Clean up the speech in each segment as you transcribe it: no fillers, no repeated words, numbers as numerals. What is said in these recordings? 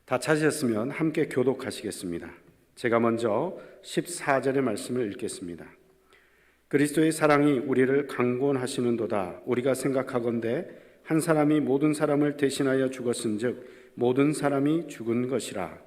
다 찾으셨으면 함께 교독하시겠습니다. 제가 먼저 14절의 말씀을 읽겠습니다. 그리스도의 사랑이 우리를 강권하시는도다. 우리가 생각하건대 한 사람이 모든 사람을 대신하여 죽었은즉 모든 사람이 죽은 것이라.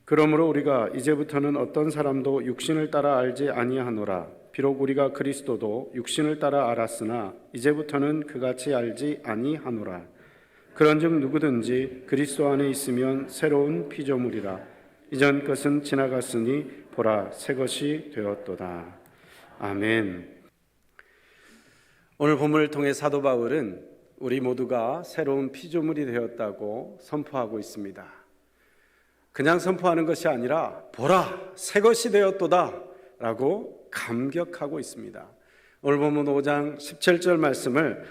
그러므로 우리가 이제부터는 어떤 사람도 육신을 따라 알지 아니하노라. 비록 우리가 그리스도도 육신을 따라 알았으나 이제부터는 그같이 알지 아니하노라. 그런즉 누구든지 그리스도 안에 있으면 새로운 피조물이라. 이전 것은 지나갔으니 보라 새 것이 되었도다. 아멘. 오늘 본문을 통해 사도 바울은 우리 모두가 새로운 피조물이 되었다고 선포하고 있습니다. 그냥 선포하는 것이 아니라 보라 새 것이 되었도다 라고 감격하고 있습니다. 오늘 본문 5장 17절 말씀을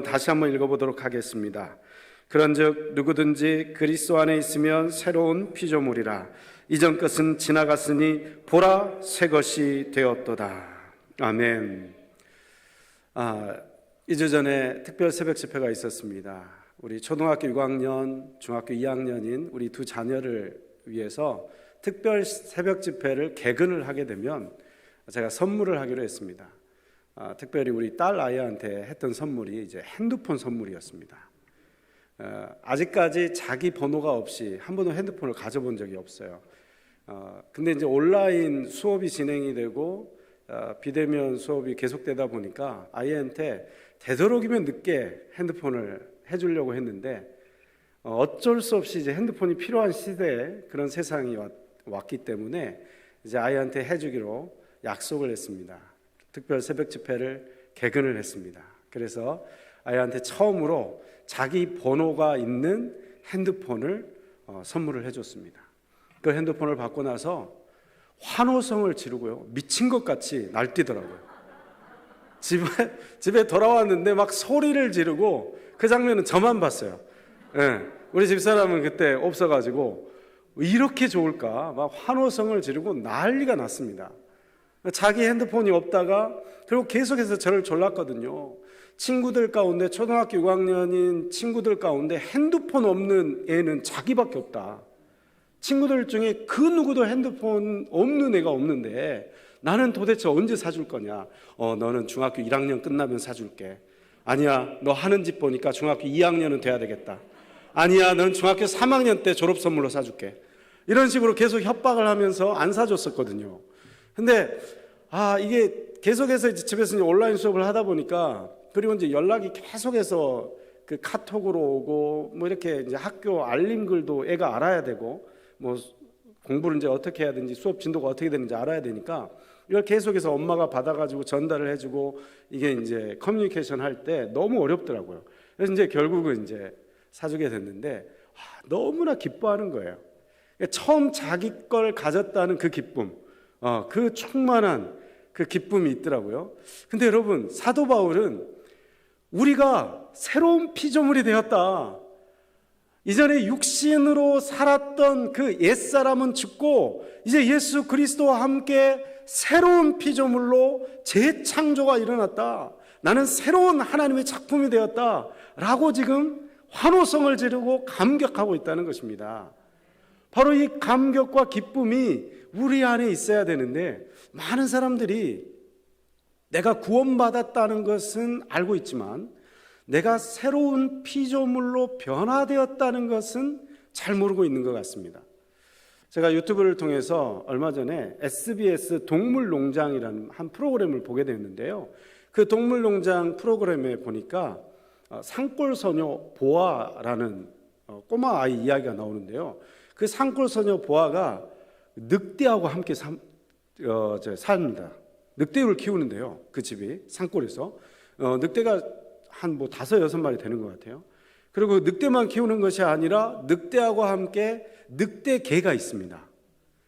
다시 한번 읽어보도록 하겠습니다. 그런즉 누구든지 그리스도 안에 있으면 새로운 피조물이라. 이전 것은 지나갔으니 보라 새 것이 되었도다. 아멘. 2주 전에 특별 새벽 집회가 있었습니다. 우리 초등학교 6학년, 중학교 2학년인 우리 두 자녀를 위해서 특별 새벽 집회를 개근을 하게 되면 제가 선물을 하기로 했습니다. 특별히 우리 딸 아이한테 했던 선물이 이제 핸드폰 선물이었습니다. 아직까지 자기 번호가 없이 한 번도 핸드폰을 가져본 적이 없어요. 근데 이제 온라인 수업이 진행이 되고 비대면 수업이 계속되다 보니까 아이한테 되도록이면 늦게 핸드폰을 해주려고 했는데 어쩔 수 없이 이제 핸드폰이 필요한 시대에 그런 세상이 왔기 때문에 이제 아이한테 해주기로 약속을 했습니다. 특별 새벽 집회를 개근을 했습니다. 그래서 아이한테 처음으로 자기 번호가 있는 핸드폰을 선물을 해줬습니다. 그 핸드폰을 받고 나서 환호성을 지르고요, 미친 것 같이 날뛰더라고요. 집에 돌아왔는데 막 소리를 지르고, 그 장면은 저만 봤어요. 네, 우리 집사람은 그때 없어가지고 이렇게 좋을까 막 환호성을 지르고 난리가 났습니다. 자기 핸드폰이 없다가 그리고 계속해서 저를 졸랐거든요. 친구들 가운데, 초등학교 6학년인 친구들 가운데 핸드폰 없는 애는 자기밖에 없다. 친구들 중에 그 누구도 핸드폰 없는 애가 없는데 나는 도대체 언제 사줄 거냐. 너는 중학교 1학년 끝나면 사줄게. 아니야, 너 하는 짓 보니까 중학교 2학년은 돼야 되겠다. 아니야, 넌 중학교 3학년 때 졸업 선물로 사줄게. 이런 식으로 계속 협박을 하면서 안 사줬었거든요. 근데 이게 계속해서 이제 집에서 이제 온라인 수업을 하다 보니까, 그리고 이제 연락이 계속해서 그 카톡으로 오고 뭐 이렇게 이제 학교 알림글도 애가 알아야 되고 뭐 공부를 이제 어떻게 해야 되는지, 수업 진도가 어떻게 되는지 알아야 되니까 이걸 계속해서 엄마가 받아가지고 전달을 해주고 이게 이제 커뮤니케이션 할 때 너무 어렵더라고요. 그래서 이제 결국은 이제 사주게 됐는데 너무나 기뻐하는 거예요. 처음 자기 걸 가졌다는 그 기쁨, 그 충만한 그 기쁨이 있더라고요. 근데 여러분, 사도 바울은 우리가 새로운 피조물이 되었다. 이전에 육신으로 살았던 그 옛사람은 죽고 이제 예수 그리스도와 함께 새로운 피조물로 재창조가 일어났다. 나는 새로운 하나님의 작품이 되었다 라고 지금 환호성을 지르고 감격하고 있다는 것입니다. 바로 이 감격과 기쁨이 우리 안에 있어야 되는데, 많은 사람들이 내가 구원받았다는 것은 알고 있지만 내가 새로운 피조물로 변화되었다는 것은 잘 모르고 있는 것 같습니다. 제가 유튜브를 통해서 얼마 전에 SBS 동물농장이라는 한 프로그램을 보게 됐는데요. 그 동물농장 프로그램에 보니까 산골소녀 보아라는 꼬마 아이 이야기가 나오는데요. 그 산골소녀 보아가 늑대하고 함께 삽니다. 늑대를 키우는데요. 그 집이 산골에서 늑대가 한 5, 6마리 되는 것 같아요. 그리고 늑대만 키우는 것이 아니라 늑대하고 함께 늑대개가 있습니다.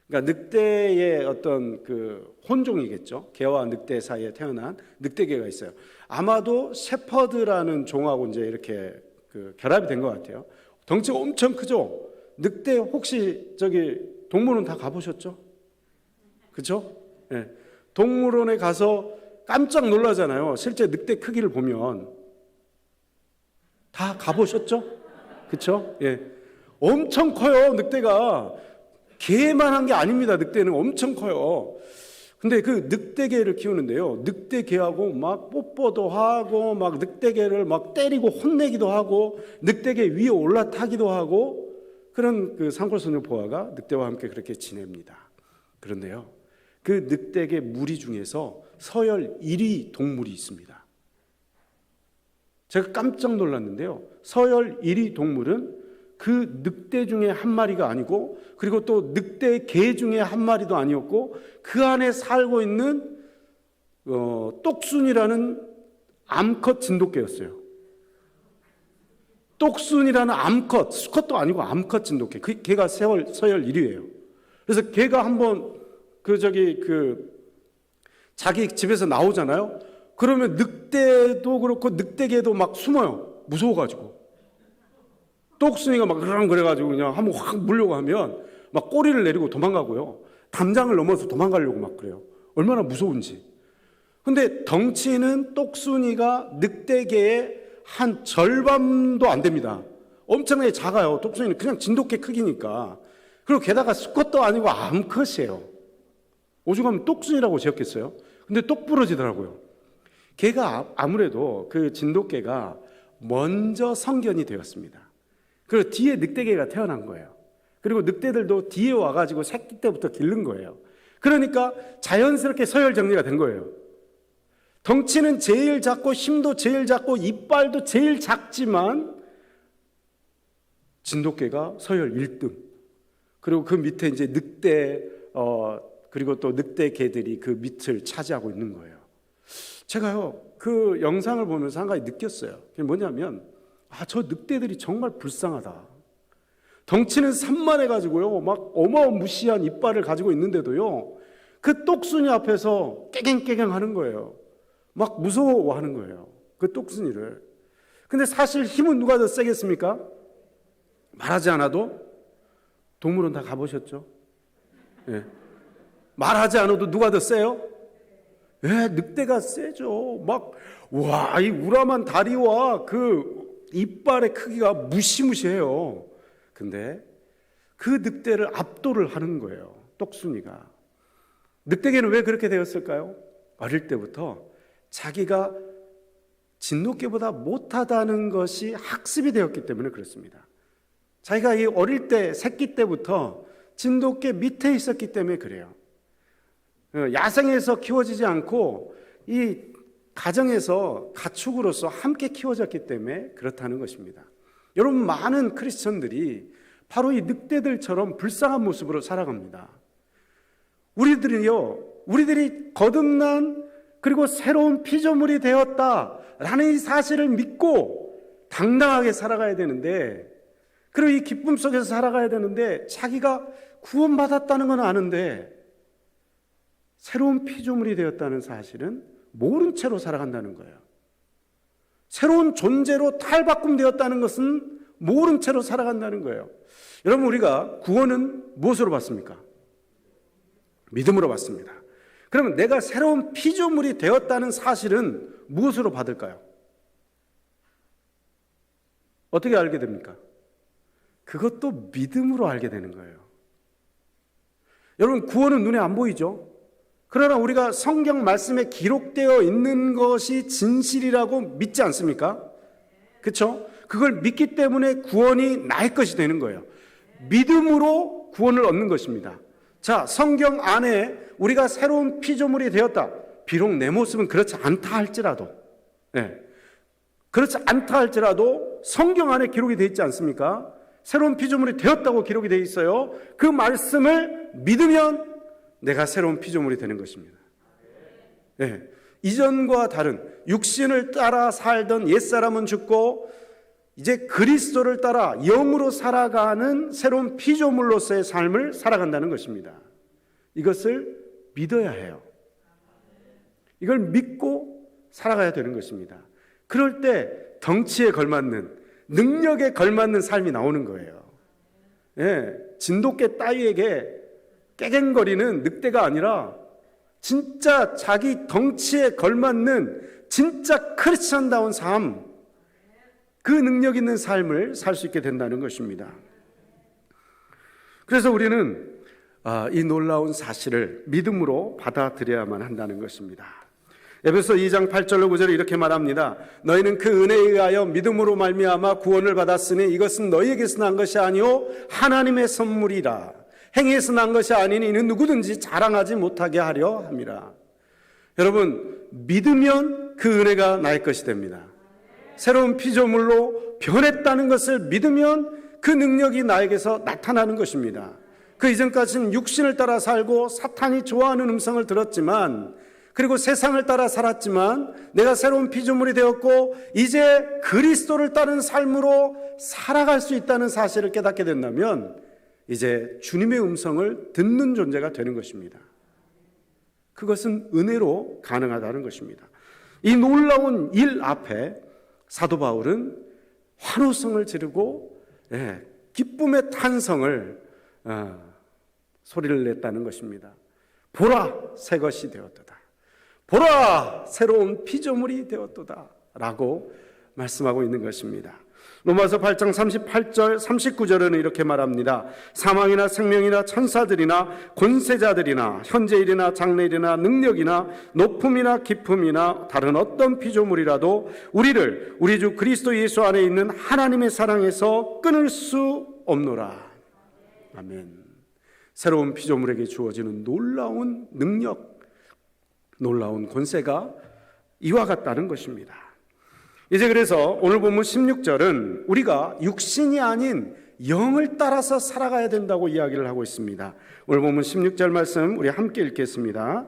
그러니까 늑대의 어떤 그 혼종이겠죠. 개와 늑대 사이에 태어난 늑대개가 있어요. 아마도 셰퍼드라는 종하고 이제 이렇게 그 결합이 된 것 같아요. 덩치가 엄청 크죠. 늑대 혹시 저기 동물원 다 가보셨죠? 그렇죠? 예. 동물원에 가서 깜짝 놀라잖아요. 실제 늑대 크기를 보면. 다 가보셨죠? 그렇죠? 예. 엄청 커요, 늑대가. 개만한 게 아닙니다. 늑대는 엄청 커요. 근데 그 늑대개를 키우는데요, 늑대개하고 막 뽀뽀도 하고 막 늑대개를 막 때리고 혼내기도 하고 늑대개 위에 올라타기도 하고, 그런 그 상골소녀 보아가 늑대와 함께 그렇게 지냅니다. 그런데요, 그 늑대개 무리 중에서 서열 1위 동물이 있습니다. 제가 깜짝 놀랐는데요, 서열 1위 동물은 그 늑대 중에 한 마리가 아니고, 그리고 또 늑대 개 중에 한 마리도 아니었고, 그 안에 살고 있는 똑순이라는 암컷 진돗개였어요. 똑순이라는 암컷, 수컷도 아니고 암컷 진돗개. 그 개가 서열 1위예요. 그래서 개가 한번 자기 집에서 나오잖아요. 그러면 늑대도 그렇고 늑대개도 막 숨어요. 무서워가지고. 똑순이가 막 그래가지고 그냥 한번 확 물려고 하면 막 꼬리를 내리고 도망가고요. 담장을 넘어서 도망가려고 막 그래요. 얼마나 무서운지. 근데 덩치는 똑순이가 늑대개의 한 절반도 안 됩니다. 엄청나게 작아요. 똑순이는 그냥 진돗개 크기니까. 그리고 게다가 수컷도 아니고 암컷이에요. 오죽하면 똑순이라고 지었겠어요? 근데 똑 부러지더라고요. 걔가 아무래도 그 진돗개가 먼저 성견이 되었습니다. 그리고 뒤에 늑대개가 태어난 거예요. 그리고 늑대들도 뒤에 와가지고 새끼 때부터 기른 거예요. 그러니까 자연스럽게 서열 정리가 된 거예요. 덩치는 제일 작고 힘도 제일 작고 이빨도 제일 작지만 진돗개가 서열 1등. 그리고 그 밑에 이제 늑대 그리고 또 늑대개들이 그 밑을 차지하고 있는 거예요. 제가요, 그 영상을 보면서 한 가지 느꼈어요. 그게 뭐냐면, 저 늑대들이 정말 불쌍하다. 덩치는 산만해가지고요, 막 어마무시한 이빨을 가지고 있는데도요, 그 똑순이 앞에서 깨갱깨갱 하는 거예요. 막 무서워하는 거예요, 그 똑순이를. 근데 사실 힘은 누가 더 세겠습니까? 말하지 않아도 동물원 다 가보셨죠? 예. 말하지 않아도 누가 더 세요? 예, 늑대가 세죠. 와, 이 우람한 다리와 그 이빨의 크기가 무시무시해요. 근데 그 늑대를 압도를 하는 거예요, 똑순이가. 늑대개는 왜 그렇게 되었을까요? 어릴 때부터 자기가 진돗개보다 못하다는 것이 학습이 되었기 때문에 그렇습니다. 자기가 이 어릴 때, 새끼 때부터 진돗개 밑에 있었기 때문에 그래요. 야생에서 키워지지 않고 이 가정에서 가축으로서 함께 키워졌기 때문에 그렇다는 것입니다. 여러분, 많은 크리스천들이 바로 이 늑대들처럼 불쌍한 모습으로 살아갑니다. 우리들이 거듭난 그리고 새로운 피조물이 되었다라는 이 사실을 믿고 당당하게 살아가야 되는데, 그리고 이 기쁨 속에서 살아가야 되는데, 자기가 구원받았다는 건 아는데 새로운 피조물이 되었다는 사실은 모른 채로 살아간다는 거예요. 새로운 존재로 탈바꿈되었다는 것은 모른 채로 살아간다는 거예요. 여러분, 우리가 구원은 무엇으로 받습니까? 믿음으로 받습니다. 그러면 내가 새로운 피조물이 되었다는 사실은 무엇으로 받을까요? 어떻게 알게 됩니까? 그것도 믿음으로 알게 되는 거예요. 여러분, 구원은 눈에 안 보이죠? 그러나 우리가 성경 말씀에 기록되어 있는 것이 진실이라고 믿지 않습니까? 그렇죠? 그걸 믿기 때문에 구원이 나의 것이 되는 거예요. 믿음으로 구원을 얻는 것입니다. 자, 성경 안에 우리가 새로운 피조물이 되었다. 비록 내 모습은 그렇지 않다 할지라도, 그렇지 않다 할지라도 성경 안에 기록이 되어 있지 않습니까? 새로운 피조물이 되었다고 기록이 되어 있어요. 그 말씀을 믿으면 내가 새로운 피조물이 되는 것입니다. 이전과 다른 육신을 따라 살던 옛사람은 죽고 이제 그리스도를 따라 영으로 살아가는 새로운 피조물로서의 삶을 살아간다는 것입니다. 이것을 믿어야 해요. 이걸 믿고 살아가야 되는 것입니다. 그럴 때 덩치에 걸맞는, 능력에 걸맞는 삶이 나오는 거예요. 진돗개 따위에게 깨갱거리는 늑대가 아니라 진짜 자기 덩치에 걸맞는 진짜 크리스천다운 삶, 그 능력 있는 삶을 살 수 있게 된다는 것입니다. 그래서 우리는 이 놀라운 사실을 믿음으로 받아들여야만 한다는 것입니다. 에베소 2장 8절로 9절에 이렇게 말합니다. 너희는 그 은혜에 의하여 믿음으로 말미암아 구원을 받았으니 이것은 너희에게서 난 것이 아니요 하나님의 선물이라. 행위에서 난 것이 아니니 이는 누구든지 자랑하지 못하게 하려 함이라. 여러분, 믿으면 그 은혜가 나의 것이 됩니다. 새로운 피조물로 변했다는 것을 믿으면 그 능력이 나에게서 나타나는 것입니다. 그 이전까지는 육신을 따라 살고 사탄이 좋아하는 음성을 들었지만, 그리고 세상을 따라 살았지만 내가 새로운 피조물이 되었고 이제 그리스도를 따른 삶으로 살아갈 수 있다는 사실을 깨닫게 된다면 이제 주님의 음성을 듣는 존재가 되는 것입니다. 그것은 은혜로 가능하다는 것입니다. 이 놀라운 일 앞에 사도 바울은 환호성을 지르고 기쁨의 탄성을 소리를 냈다는 것입니다. 보라, 새 것이 되었도다. 보라, 새로운 피조물이 되었도다 라고 말씀하고 있는 것입니다. 로마서 8장 38절 39절에는 이렇게 말합니다. 사망이나 생명이나 천사들이나 권세자들이나 현재일이나 장래일이나 능력이나 높음이나 깊음이나 다른 어떤 피조물이라도 우리를 우리 주 그리스도 예수 안에 있는 하나님의 사랑에서 끊을 수 없노라. 아멘. 새로운 피조물에게 주어지는 놀라운 능력, 놀라운 권세가 이와 같다는 것입니다. 이제 그래서 오늘 본문 16절은 우리가 육신이 아닌 영을 따라서 살아가야 된다고 이야기를 하고 있습니다. 오늘 본문 16절 말씀 우리 함께 읽겠습니다.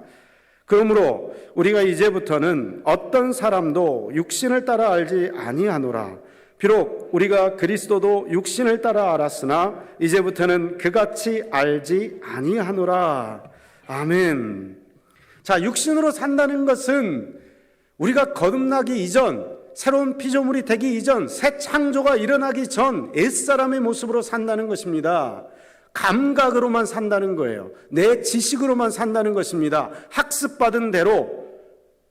그러므로 우리가 이제부터는 어떤 사람도 육신을 따라 알지 아니하노라. 비록 우리가 그리스도도 육신을 따라 알았으나 이제부터는 그같이 알지 아니하노라. 아멘. 자, 육신으로 산다는 것은 우리가 거듭나기 이전, 새로운 피조물이 되기 이전, 새 창조가 일어나기 전 옛사람의 모습으로 산다는 것입니다. 감각으로만 산다는 거예요. 내 지식으로만 산다는 것입니다. 학습받은 대로,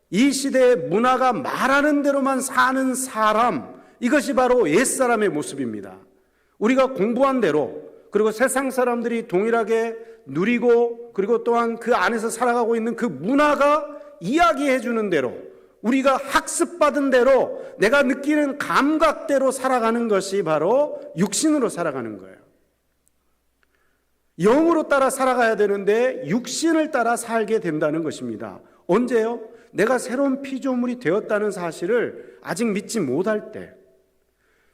이 시대의 문화가 말하는 대로만 사는 사람, 이것이 바로 옛사람의 모습입니다. 우리가 공부한 대로, 그리고 세상 사람들이 동일하게 누리고 그리고 또한 그 안에서 살아가고 있는 그 문화가 이야기해 주는 대로, 우리가 학습받은 대로, 내가 느끼는 감각대로 살아가는 것이 바로 육신으로 살아가는 거예요. 영으로 따라 살아가야 되는데 육신을 따라 살게 된다는 것입니다. 언제요? 내가 새로운 피조물이 되었다는 사실을 아직 믿지 못할 때,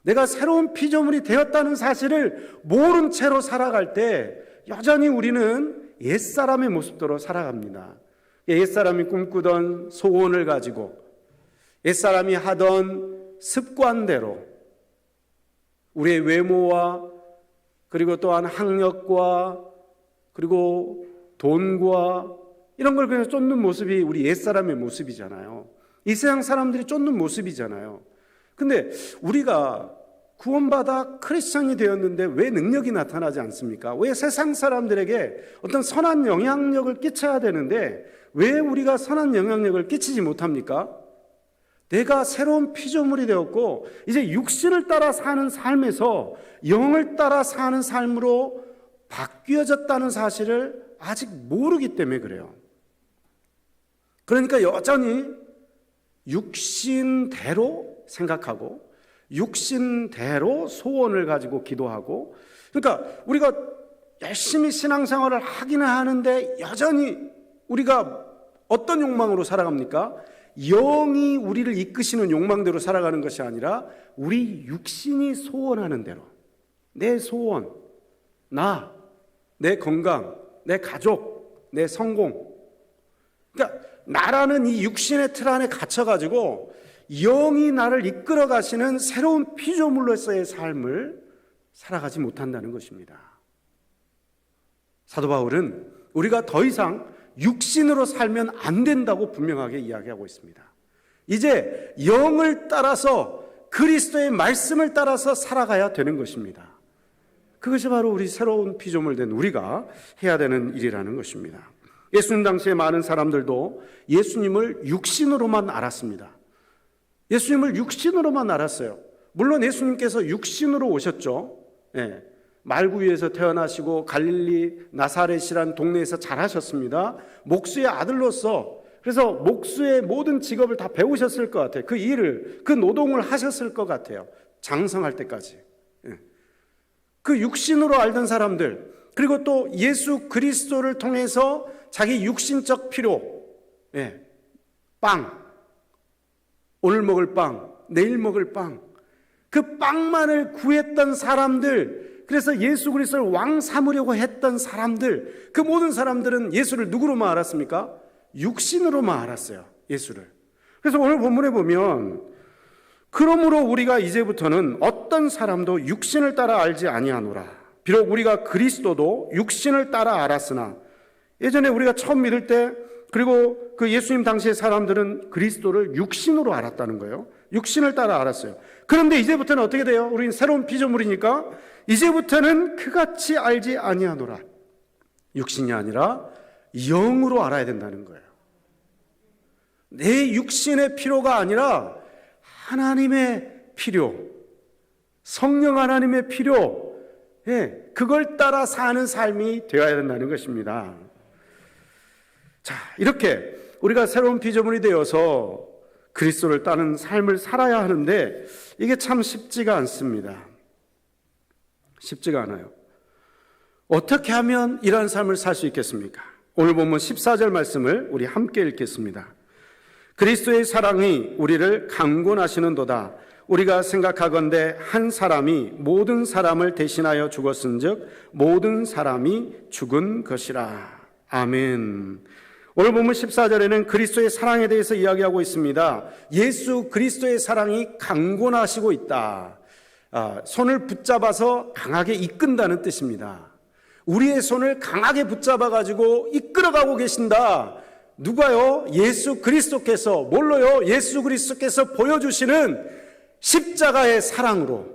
내가 새로운 피조물이 되었다는 사실을 모른 채로 살아갈 때 여전히 우리는 옛사람의 모습대로 살아갑니다. 옛사람이 꿈꾸던 소원을 가지고, 옛사람이 하던 습관대로 우리의 외모와 그리고 또한 학력과 그리고 돈과 이런 걸 그냥 쫓는 모습이 우리 옛사람의 모습이잖아요. 이 세상 사람들이 쫓는 모습이잖아요. 근데 우리가 구원받아 크리스천이 되었는데 왜 능력이 나타나지 않습니까? 왜 세상 사람들에게 어떤 선한 영향력을 끼쳐야 되는데 왜 우리가 선한 영향력을 끼치지 못합니까? 내가 새로운 피조물이 되었고 이제 육신을 따라 사는 삶에서 영을 따라 사는 삶으로 바뀌어졌다는 사실을 아직 모르기 때문에 그래요. 그러니까 여전히 육신대로 생각하고 육신대로 소원을 가지고 기도하고, 그러니까 우리가 열심히 신앙생활을 하기는 하는데 여전히 우리가 어떤 욕망으로 살아갑니까? 영이 우리를 이끄시는 욕망대로 살아가는 것이 아니라 우리 육신이 소원하는 대로, 내 소원, 내 건강, 내 가족, 내 성공, 그러니까 나라는 이 육신의 틀 안에 갇혀가지고 영이 나를 이끌어 가시는 새로운 피조물로서의 삶을 살아가지 못한다는 것입니다. 사도 바울은 우리가 더 이상 육신으로 살면 안 된다고 분명하게 이야기하고 있습니다. 이제 영을 따라서 그리스도의 말씀을 따라서 살아가야 되는 것입니다. 그것이 바로 우리 새로운 피조물 된 우리가 해야 되는 일이라는 것입니다. 예수님 당시에 많은 사람들도 예수님을 육신으로만 알았습니다. 예수님을 육신으로만 알았어요. 물론 예수님께서 육신으로 오셨죠. 예, 말구 위에서 태어나시고 갈릴리 나사렛이란 동네에서 자라셨습니다. 목수의 아들로서, 그래서 목수의 모든 직업을 다 배우셨을 것 같아요. 그 일을, 그 노동을 하셨을 것 같아요. 장성할 때까지. 예. 그 육신으로 알던 사람들, 그리고 또 예수 그리스도를 통해서 자기 육신적 필요, 예, 빵, 오늘 먹을 빵, 내일 먹을 빵, 그 빵만을 구했던 사람들, 그래서 예수 그리스도를 왕 삼으려고 했던 사람들, 그 모든 사람들은 예수를 누구로만 알았습니까? 육신으로만 알았어요. 예수를. 그래서 오늘 본문에 보면, 그러므로 우리가 이제부터는 어떤 사람도 육신을 따라 알지 아니하노라. 비록 우리가 그리스도도 육신을 따라 알았으나, 예전에 우리가 처음 믿을 때, 그리고 그 예수님 당시의 사람들은 그리스도를 육신으로 알았다는 거예요. 육신을 따라 알았어요. 그런데 이제부터는 어떻게 돼요? 우리는 새로운 피조물이니까 이제부터는 그같이 알지 아니하노라. 육신이 아니라 영으로 알아야 된다는 거예요. 내 육신의 필요가 아니라 하나님의 필요, 성령 하나님의 필요, 예, 그걸 따라 사는 삶이 되어야 된다는 것입니다. 자, 이렇게 우리가 새로운 피조물이 되어서 그리스도를 따르는 삶을 살아야 하는데 이게 참 쉽지가 않습니다. 쉽지가 않아요. 어떻게 하면 이런 삶을 살 수 있겠습니까? 오늘 본문 14절 말씀을 우리 함께 읽겠습니다. 그리스도의 사랑이 우리를 강권하시는도다. 우리가 생각하건대 한 사람이 모든 사람을 대신하여 죽었은즉 모든 사람이 죽은 것이라. 아멘. 오늘 본문 14절에는 그리스도의 사랑에 대해서 이야기하고 있습니다. 예수 그리스도의 사랑이 강권하시고 있다. 손을 붙잡아서 강하게 이끈다는 뜻입니다. 우리의 손을 강하게 붙잡아가지고 이끌어가고 계신다. 누가요? 예수 그리스도께서. 뭘로요? 예수 그리스도께서 보여주시는 십자가의 사랑으로,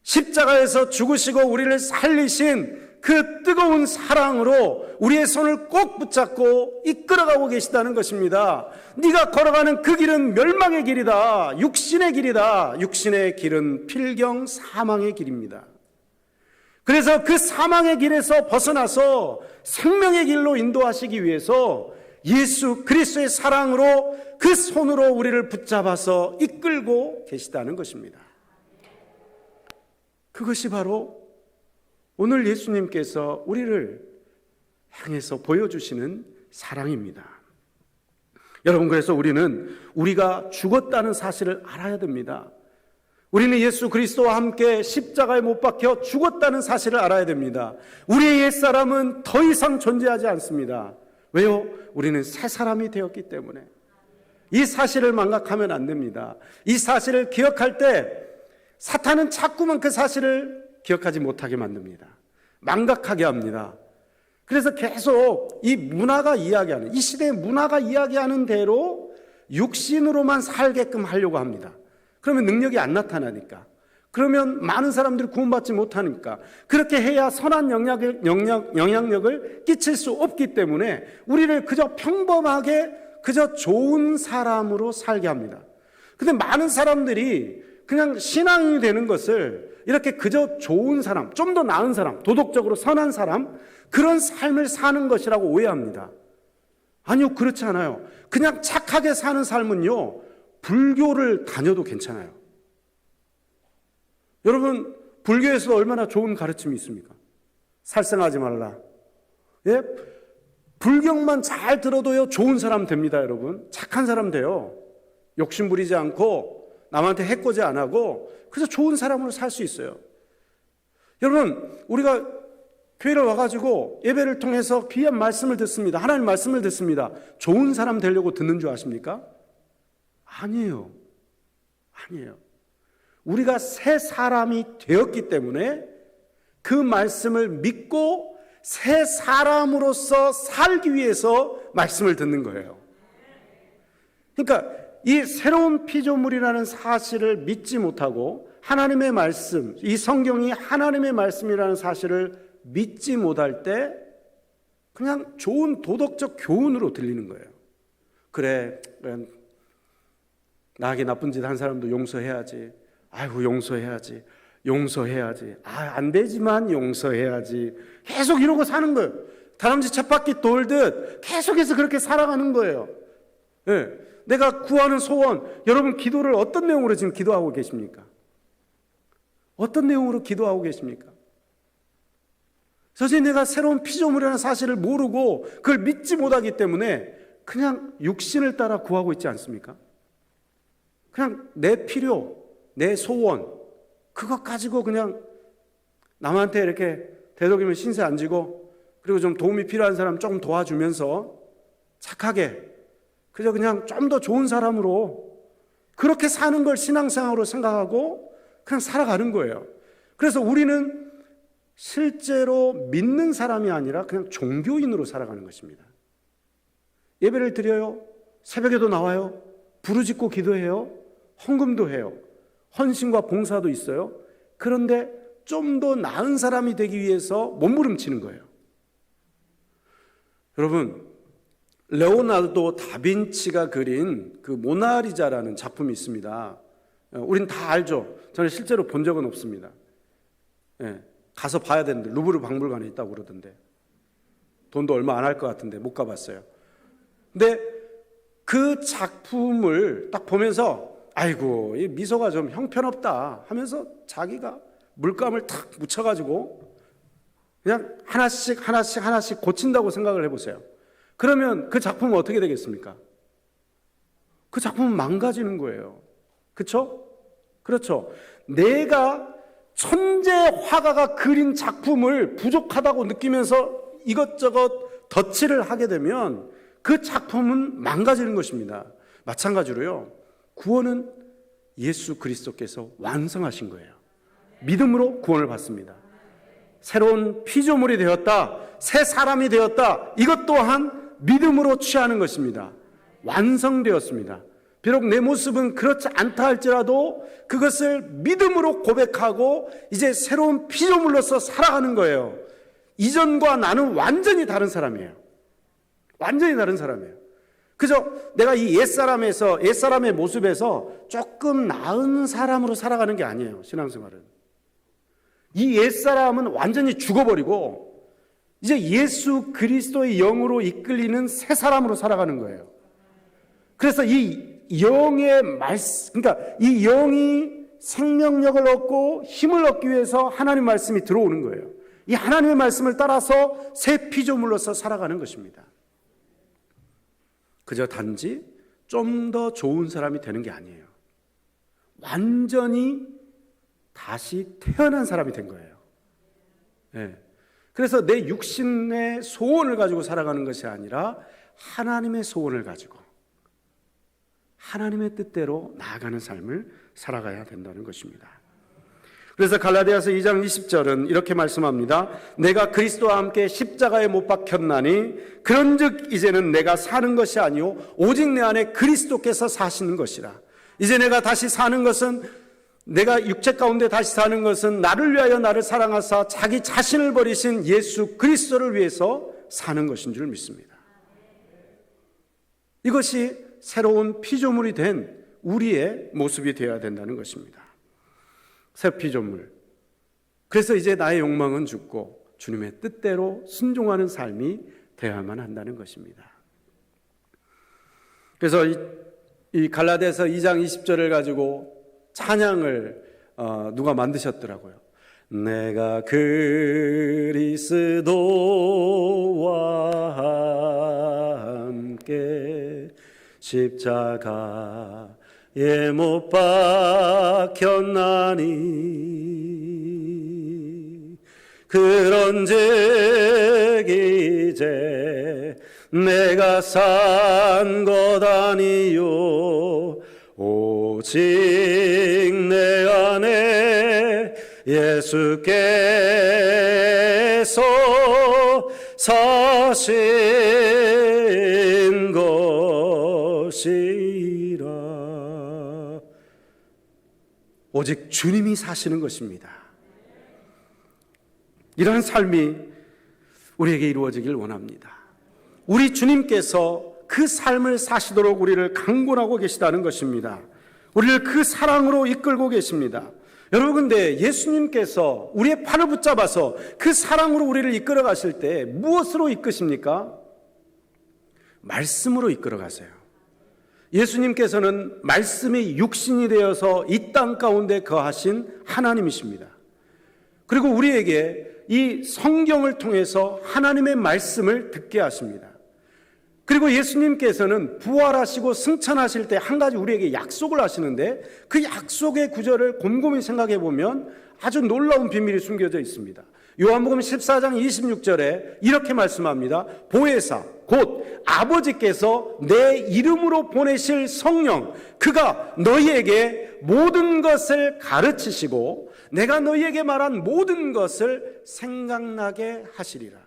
십자가에서 죽으시고 우리를 살리신 그 뜨거운 사랑으로 우리의 손을 꼭 붙잡고 이끌어가고 계시다는 것입니다. 네가 걸어가는 그 길은 멸망의 길이다. 육신의 길이다. 육신의 길은 필경 사망의 길입니다. 그래서 그 사망의 길에서 벗어나서 생명의 길로 인도하시기 위해서 예수 그리스도의 사랑으로 그 손으로 우리를 붙잡아서 이끌고 계시다는 것입니다. 그것이 바로 오늘 예수님께서 우리를 향해서 보여주시는 사랑입니다. 여러분, 그래서 우리는 우리가 죽었다는 사실을 알아야 됩니다. 우리는 예수 그리스도와 함께 십자가에 못 박혀 죽었다는 사실을 알아야 됩니다. 우리의 옛사람은 더 이상 존재하지 않습니다. 왜요? 우리는 새 사람이 되었기 때문에. 이 사실을 망각하면 안 됩니다. 이 사실을 기억할 때 사탄은 자꾸만 그 사실을 기억하지 못하게 만듭니다. 망각하게 합니다. 그래서 계속 이 문화가 이야기하는, 이 시대의 문화가 이야기하는 대로 육신으로만 살게끔 하려고 합니다. 그러면 능력이 안 나타나니까, 그러면 많은 사람들이 구원받지 못하니까, 그렇게 해야 선한 영향력을 끼칠 수 없기 때문에 우리를 그저 평범하게 그저 좋은 사람으로 살게 합니다. 근데 많은 사람들이 그냥 신앙이 되는 것을 이렇게 그저 좋은 사람, 좀 더 나은 사람, 도덕적으로 선한 사람, 그런 삶을 사는 것이라고 오해합니다. 아니요, 그렇지 않아요. 그냥 착하게 사는 삶은요, 불교를 다녀도 괜찮아요. 여러분, 불교에서 얼마나 좋은 가르침이 있습니까? 살생하지 말라. 예? 불경만 잘 들어도요, 좋은 사람 됩니다, 여러분. 착한 사람 돼요. 욕심 부리지 않고, 남한테 해코지 안 하고, 그래서 좋은 사람으로 살 수 있어요. 여러분, 우리가 교회를 와가지고 예배를 통해서 귀한 말씀을 듣습니다. 하나님 말씀을 듣습니다. 좋은 사람 되려고 듣는 줄 아십니까? 아니에요. 아니에요. 우리가 새 사람이 되었기 때문에 그 말씀을 믿고 새 사람으로서 살기 위해서 말씀을 듣는 거예요. 그러니까 이 새로운 피조물이라는 사실을 믿지 못하고 하나님의 말씀, 이 성경이 하나님의 말씀이라는 사실을 믿지 못할 때 그냥 좋은 도덕적 교훈으로 들리는 거예요. 그래, 나에게 나쁜 짓 한 사람도 용서해야지. 아이고, 용서해야지. 안 되지만 용서해야지. 계속 이러고 사는 거예요. 다람쥐 쳇바퀴 돌듯 계속해서 그렇게 살아가는 거예요. 네. 내가 구하는 소원, 여러분 기도를 어떤 내용으로 지금 기도하고 계십니까? 어떤 내용으로 기도하고 계십니까? 사실 내가 새로운 피조물이라는 사실을 모르고 그걸 믿지 못하기 때문에 그냥 육신을 따라 구하고 있지 않습니까? 그냥 내 필요, 내 소원, 그것 가지고 그냥 남한테 이렇게 되도록이면 신세 안 지고, 그리고 좀 도움이 필요한 사람 조금 도와주면서 착하게 그저 그냥 좀 더 좋은 사람으로 그렇게 사는 걸 신앙생활로 생각하고 그냥 살아가는 거예요. 그래서 우리는 실제로 믿는 사람이 아니라 그냥 종교인으로 살아가는 것입니다. 예배를 드려요. 새벽에도 나와요. 부르짖고 기도해요. 헌금도 해요. 헌신과 봉사도 있어요. 그런데 좀 더 나은 사람이 되기 위해서 몸부림치는 거예요. 여러분, 레오나르도 다빈치가 그린 그 모나리자라는 작품이 있습니다. 우린 다 알죠. 저는 실제로 본 적은 없습니다. 가서 봐야 되는데, 루브르 박물관에 있다고 그러던데, 돈도 얼마 안 할 것 같은데 못 가봤어요. 근데 그 작품을 딱 보면서 아이고, 이 미소가 좀 형편없다 하면서 자기가 물감을 탁 묻혀가지고 그냥 하나씩 고친다고 생각을 해보세요. 그러면 그 작품은 어떻게 되겠습니까? 그 작품은 망가지는 거예요. 그렇죠? 그렇죠. 내가 천재 화가가 그린 작품을 부족하다고 느끼면서 이것저것 덧칠을 하게 되면 그 작품은 망가지는 것입니다. 마찬가지로요, 구원은 예수 그리스도께서 완성하신 거예요. 믿음으로 구원을 받습니다. 새로운 피조물이 되었다, 새 사람이 되었다, 이것 또한 믿음으로 취하는 것입니다. 완성되었습니다. 비록 내 모습은 그렇지 않다 할지라도 그것을 믿음으로 고백하고 이제 새로운 피조물로서 살아가는 거예요. 이전과 나는 완전히 다른 사람이에요. 완전히 다른 사람이에요. 그저 내가 이 옛사람의 모습에서 조금 나은 사람으로 살아가는 게 아니에요. 신앙생활은. 이 옛사람은 완전히 죽어버리고 이제 예수 그리스도의 영으로 이끌리는 새 사람으로 살아가는 거예요. 그래서 이 영의 말씀, 그러니까 이 영이 생명력을 얻고 힘을 얻기 위해서 하나님 말씀이 들어오는 거예요. 이 하나님의 말씀을 따라서 새 피조물로서 살아가는 것입니다. 그저 단지 좀 더 좋은 사람이 되는 게 아니에요. 완전히 다시 태어난 사람이 된 거예요. 네. 그래서 내 육신의 소원을 가지고 살아가는 것이 아니라 하나님의 소원을 가지고 하나님의 뜻대로 나아가는 삶을 살아가야 된다는 것입니다. 그래서 갈라디아서 2장 20절은 이렇게 말씀합니다. 내가 그리스도와 함께 십자가에 못 박혔나니 그런즉 이제는 내가 사는 것이 아니요 오직 내 안에 그리스도께서 사시는 것이라. 이제 내가 다시 사는 것은, 내가 육체 가운데 다시 사는 것은 나를 위하여 나를 사랑하사 자기 자신을 버리신 예수 그리스도를 위해서 사는 것인 줄 믿습니다. 이것이 새로운 피조물이 된 우리의 모습이 되어야 된다는 것입니다. 새 피조물. 그래서 이제 나의 욕망은 죽고 주님의 뜻대로 순종하는 삶이 되어야만 한다는 것입니다. 그래서 이 갈라디아서 2장 20절을 가지고 찬양을 누가 만드셨더라고요. 내가 그리스도와 함께 십자가에 못 박혔나니 그런즉 이제 내가 산 것 아니요 오직 내 안에 예수께서 사신 것이라. 오직 주님이 사시는 것입니다. 이러한 삶이 우리에게 이루어지길 원합니다. 우리 주님께서 그 삶을 사시도록 우리를 강권하고 계시다는 것입니다. 우리를 그 사랑으로 이끌고 계십니다. 여러분, 근데 예수님께서 우리의 팔을 붙잡아서 그 사랑으로 우리를 이끌어 가실 때 무엇으로 이끄십니까? 말씀으로 이끌어 가세요. 예수님께서는 말씀이 육신이 되어서 이 땅 가운데 거하신 하나님이십니다. 그리고 우리에게 이 성경을 통해서 하나님의 말씀을 듣게 하십니다. 그리고 예수님께서는 부활하시고 승천하실 때 한 가지 우리에게 약속을 하시는데, 그 약속의 구절을 곰곰이 생각해 보면 아주 놀라운 비밀이 숨겨져 있습니다. 요한복음 14장 26절에 이렇게 말씀합니다. 보혜사 곧 아버지께서 내 이름으로 보내실 성령, 그가 너희에게 모든 것을 가르치시고 내가 너희에게 말한 모든 것을 생각나게 하시리라.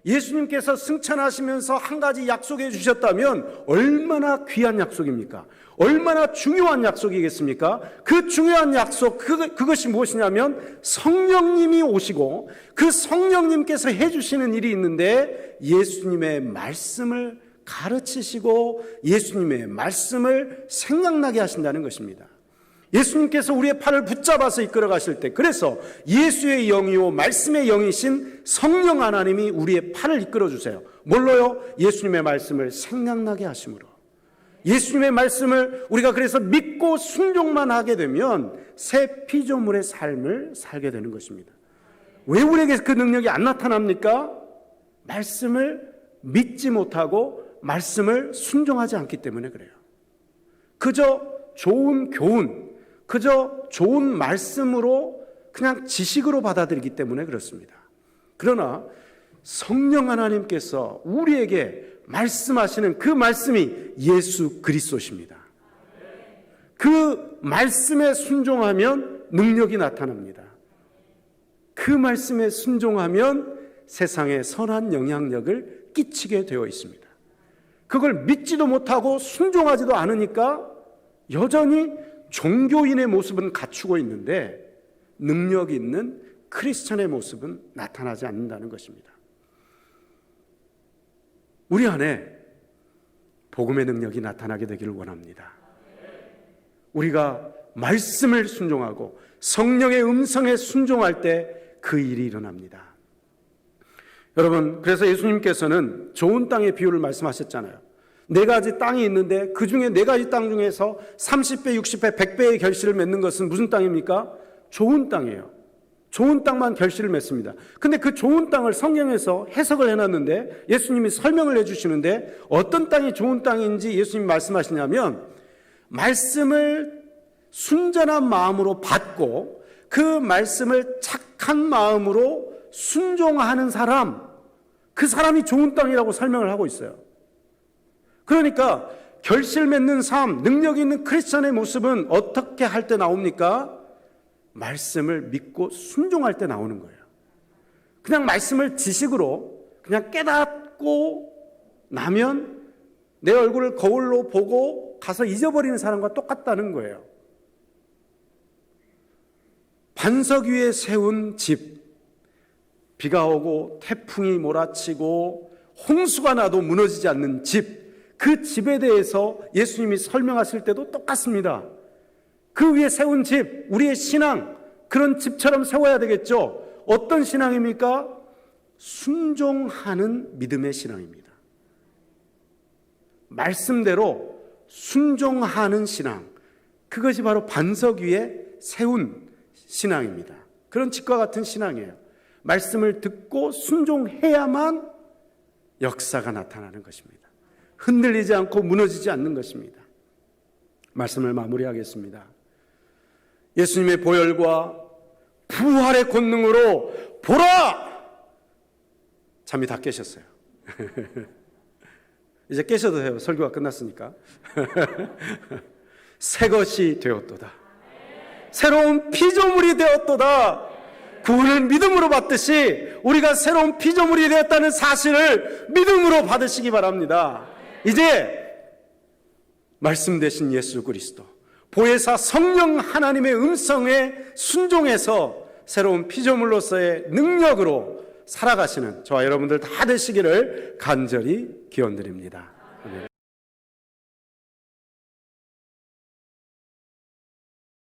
예수님께서 승천하시면서 한 가지 약속해 주셨다면 얼마나 귀한 약속입니까? 얼마나 중요한 약속이겠습니까? 그 중요한 약속, 그것이 무엇이냐면 성령님이 오시고 그 성령님께서 해주시는 일이 있는데, 예수님의 말씀을 가르치시고 예수님의 말씀을 생각나게 하신다는 것입니다. 예수님께서 우리의 팔을 붙잡아서 이끌어 가실 때, 그래서 예수의 영이요 말씀의 영이신 성령 하나님이 우리의 팔을 이끌어 주세요. 뭘로요? 예수님의 말씀을 생각나게 하심으로. 예수님의 말씀을 우리가 그래서 믿고 순종만 하게 되면 새 피조물의 삶을 살게 되는 것입니다. 왜 우리에게 그 능력이 안 나타납니까? 말씀을 믿지 못하고 말씀을 순종하지 않기 때문에 그래요. 그저 좋은 교훈, 그저 좋은 말씀으로 그냥 지식으로 받아들이기 때문에 그렇습니다. 그러나 성령 하나님께서 우리에게 말씀하시는 그 말씀이 예수 그리스도십니다. 그 말씀에 순종하면 능력이 나타납니다. 그 말씀에 순종하면 세상에 선한 영향력을 끼치게 되어 있습니다. 그걸 믿지도 못하고 순종하지도 않으니까 여전히 종교인의 모습은 갖추고 있는데 능력 있는 크리스천의 모습은 나타나지 않는다는 것입니다. 우리 안에 복음의 능력이 나타나게 되기를 원합니다. 우리가 말씀을 순종하고 성령의 음성에 순종할 때 그 일이 일어납니다. 여러분, 그래서 예수님께서는 좋은 땅의 비유를 말씀하셨잖아요. 4가지 땅이 있는데 그 중에 4가지 땅 중에서 30배, 60배, 100배의 결실을 맺는 것은 무슨 땅입니까? 좋은 땅이에요. 좋은 땅만 결실을 맺습니다. 근데 그 좋은 땅을 성경에서 해석을 해놨는데 예수님이 설명을 해주시는데 어떤 땅이 좋은 땅인지 예수님이 말씀하시냐면, 말씀을 순전한 마음으로 받고 그 말씀을 착한 마음으로 순종하는 사람, 그 사람이 좋은 땅이라고 설명을 하고 있어요. 그러니까 결실 맺는 삶, 능력 있는 크리스천의 모습은 어떻게 할 때 나옵니까? 말씀을 믿고 순종할 때 나오는 거예요. 그냥 말씀을 지식으로 그냥 깨닫고 나면 내 얼굴을 거울로 보고 가서 잊어버리는 사람과 똑같다는 거예요. 반석 위에 세운 집, 비가 오고 태풍이 몰아치고 홍수가 나도 무너지지 않는 집, 그 집에 대해서 예수님이 설명하실 때도 똑같습니다. 그 위에 세운 집, 우리의 신앙, 그런 집처럼 세워야 되겠죠. 어떤 신앙입니까? 순종하는 믿음의 신앙입니다. 말씀대로 순종하는 신앙, 그것이 바로 반석 위에 세운 신앙입니다. 그런 집과 같은 신앙이에요. 말씀을 듣고 순종해야만 역사가 나타나는 것입니다. 흔들리지 않고 무너지지 않는 것입니다. 말씀을 마무리하겠습니다. 예수님의 보혈과 부활의 권능으로 보라! 잠이 다 깨셨어요. 이제 깨셔도 돼요. 설교가 끝났으니까. 새 것이 되었도다. 새로운 피조물이 되었도다. 구원을 믿음으로 받듯이 우리가 새로운 피조물이 되었다는 사실을 믿음으로 받으시기 바랍니다. 이제 말씀 되신 예수 그리스도, 보혜사 성령 하나님의 음성에 순종해서 새로운 피조물로서의 능력으로 살아가시는 저와 여러분들 다 되시기를 간절히 기원드립니다.